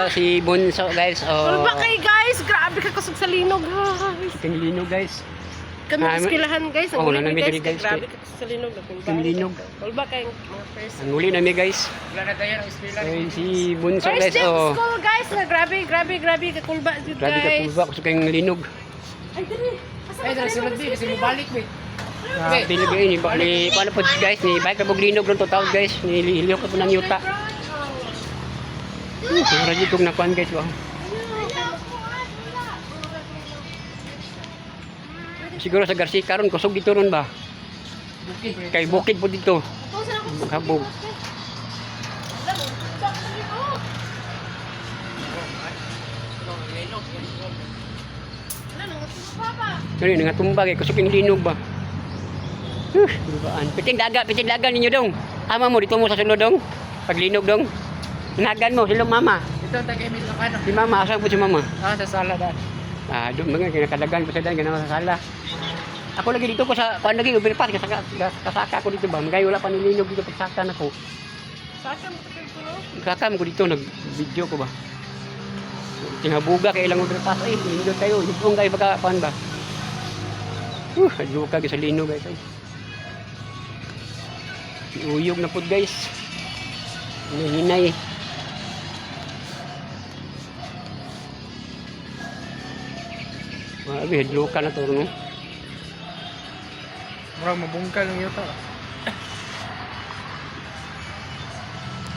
Si Bunso guys. Ano ba kayo guys? Grabe ka kusog sa linog guys. King linog guys. Kami iskilahan guys. Oo, nanami diri guys. Grabe ka kusog sa linog. King linog. Ano ba kayong mga first? Ang huli nami guys. Wala na tayo ang eskwela. Si Bunso First guys. day of school guys. Grabe ka kulba Grabe ka guys. pulba ko sa kayong linog. Ay dali. Ay, dara sulod di kasi mabalik mi. Bilibay ni paano po guys ni bike kabog linog ron to tawag guys. Ni hilyo ka po ng yuta. Siguro dito na kuan guys ba. Siguro sa Garcia karon kusog dito ron ba? Kay bukid po dito. Kabog. Kani nga tumba kay kusog yung linog ba. Dubaan. Piting daga ninyo dong. Ama mo dito mo sa sulod dong. Paglinog dong. Hinagan mo sila mama. Ito taga-emit lang ano. Si mama asa po si mama? Sa sala da. Doon mga kinakadagan pa sa daan ganang sa sala. Ako lagi dito ko sa kuan lagi overpass kasaka ko dito ba. Magay wala pa nilinog dito pagsaka nako. Saka mo ito. Kakam ko dito nag-video ko ba. Tingabuga kay ilang overpass ay lindo tayo. Yung kayo baka kuan ba. Adyo ka sa linog guys. Uyog na po guys. Hinay. Grabe, hadlo ka na to no. Murag mabungkal ng yuta.